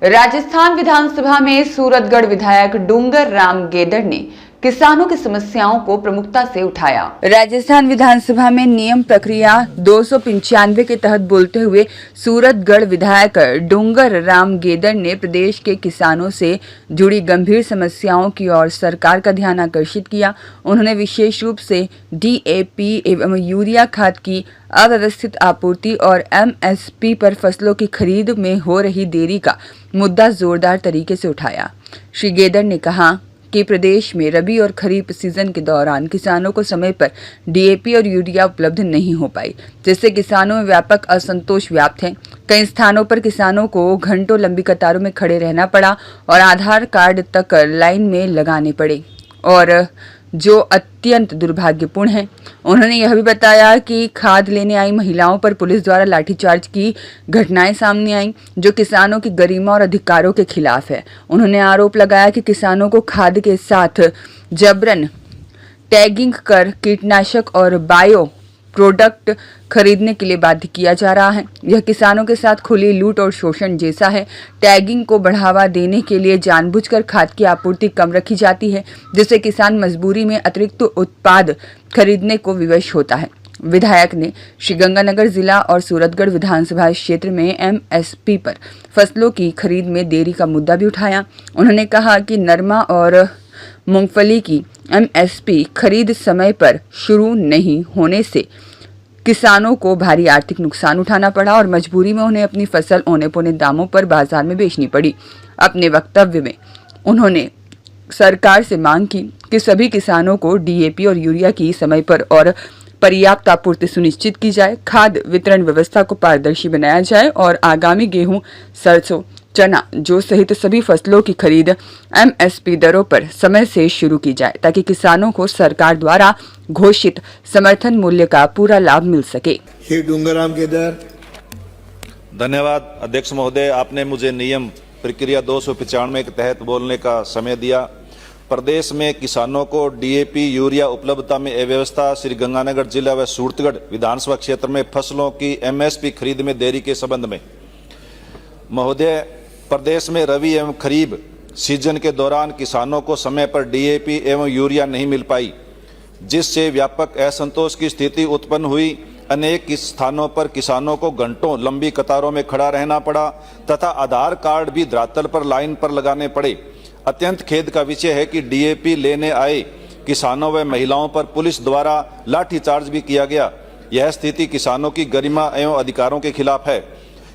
राजस्थान विधानसभा में सूरतगढ़ विधायक डूंगर राम गेदड़ ने किसानों की समस्याओं को प्रमुखता से उठाया। राजस्थान विधानसभा में नियम प्रक्रिया 295 के तहत बोलते हुए सूरतगढ़ विधायक डूंगर राम गेदड़ ने प्रदेश के किसानों से जुड़ी गंभीर समस्याओं की ओर सरकार का ध्यान आकर्षित किया। उन्होंने विशेष रूप से DAP एवं यूरिया खाद की अव्यवस्थित आपूर्ति और MSP पर फसलों की खरीद में हो रही देरी का मुद्दा जोरदार तरीके से उठाया। श्री गेदड़ ने कहा कि प्रदेश में रबी और खरीफ सीजन के दौरान किसानों को समय पर DAP और यूरिया उपलब्ध नहीं हो पाई, जिससे किसानों में व्यापक असंतोष व्याप्त है। कई स्थानों पर किसानों को घंटों लंबी कतारों में खड़े रहना पड़ा और आधार कार्ड तक लाइन में लगाने पड़े, और जो अत्यंत दुर्भाग्यपूर्ण है। उन्होंने यह भी बताया कि खाद लेने आई महिलाओं पर पुलिस द्वारा लाठीचार्ज की घटनाएं सामने आई, जो किसानों की गरिमा और अधिकारों के खिलाफ है। उन्होंने आरोप लगाया कि किसानों को खाद के साथ जबरन टैगिंग कर कीटनाशक और बायो प्रोडक्ट खरीदने के लिए बाध्य किया जा रहा है। यह किसानों के साथ खुली लूट और शोषण जैसा है। टैगिंग को बढ़ावा देने के लिए जानबूझकर खाद की आपूर्ति कम रखी जाती है, जिससे किसान मजबूरी में अतिरिक्त उत्पाद खरीदने को विवश होता है। विधायक ने श्रीगंगानगर जिला और सूरतगढ़ विधानसभा क्षेत्र में MSP पर फसलों की खरीद में देरी का मुद्दा भी उठाया। उन्होंने कहा कि नरमा और मूंगफली की MSP खरीद समय पर शुरू नहीं होने से किसानों को भारी आर्थिक नुकसान उठाना पड़ा और मजबूरी में उन्हें अपनी फसल औने पौने दामों पर बाजार में बेचनी पड़ी। अपने वक्तव्य में उन्होंने सरकार से मांग की कि सभी किसानों को DAP और यूरिया की समय पर और पर्याप्त आपूर्ति सुनिश्चित की जाए, खाद वितरण व्यवस्था को पारदर्शी बनाया जाए और आगामी गेहूं, सरसों, चना, जौ सहित सभी फसलों की खरीद MSP दरों पर समय से शुरू की जाए, ताकि किसानों को सरकार द्वारा घोषित समर्थन मूल्य का पूरा लाभ मिल सके। श्री डूंगर राम गेदड़। धन्यवाद अध्यक्ष महोदय, आपने मुझे नियम प्रक्रिया 295 के तहत बोलने का समय दिया। प्रदेश में किसानों को DAP यूरिया उपलब्धता में अव्यवस्था श्रीगंगानगर जिला व सूरतगढ़ विधानसभा क्षेत्र में फसलों की MSP खरीद में देरी के संबंध में महोदय, प्रदेश में रबी एवं खरीफ सीजन के दौरान किसानों को समय पर DAP एवं यूरिया नहीं मिल पाई, जिससे व्यापक असंतोष की स्थिति उत्पन्न हुई। अनेक स्थानों पर किसानों को घंटों लंबी कतारों में खड़ा रहना पड़ा तथा आधार कार्ड भी धरातल पर लाइन पर लगाने पड़े। अत्यंत खेद का विषय है कि DAP लेने आए किसानों व महिलाओं पर पुलिस द्वारा लाठीचार्ज भी किया गया। यह स्थिति किसानों की गरिमा एवं अधिकारों के खिलाफ है।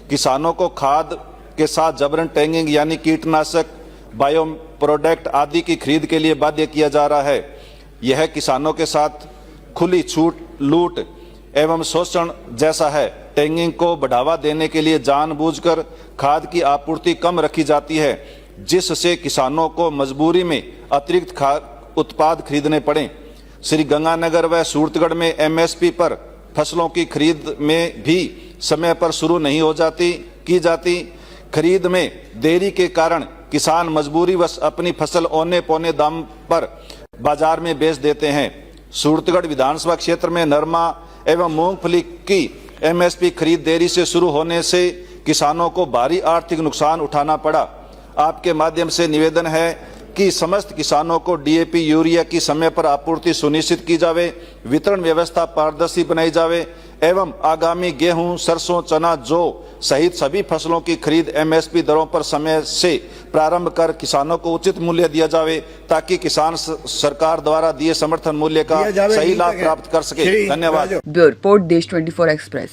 किसानों को खाद के साथ जबरन टैगिंग यानी कीटनाशक, बायो प्रोडक्ट आदि की खरीद के लिए बाध्य किया जा रहा है। यह किसानों के साथ खुली छूट, लूट एवं शोषण जैसा है। टैगिंग को बढ़ावा देने के लिए जानबूझकर खाद की आपूर्ति कम रखी जाती है, जिससे किसानों को मजबूरी में अतिरिक्त खाद उत्पाद खरीदने पड़े। श्रीगंगानगर व सूरतगढ़ में MSP पर फसलों की खरीद में भी समय पर शुरू नहीं की जाती। खरीद में देरी के कारण किसान मजबूरीवश अपनी फसल औने पौने दाम पर बाजार में बेच देते हैं। सूरतगढ़ विधानसभा क्षेत्र में नरमा एवं मूंगफली की MSP खरीद देरी से शुरू होने से किसानों को भारी आर्थिक नुकसान उठाना पड़ा। आपके माध्यम से निवेदन है कि समस्त किसानों को DAP यूरिया की समय पर आपूर्ति सुनिश्चित की जावे, वितरण व्यवस्था पारदर्शी बनाई जावे एवं आगामी गेहूं, सरसों, चना, जौ सहित सभी फसलों की खरीद MSP दरों पर समय से प्रारंभ कर किसानों को उचित मूल्य दिया जावे, ताकि किसान सरकार द्वारा दिए समर्थन मूल्य का सही लाभ प्राप्त कर सके। धन्यवाद। ब्यूरो रिपोर्ट देश 24 एक्सप्रेस।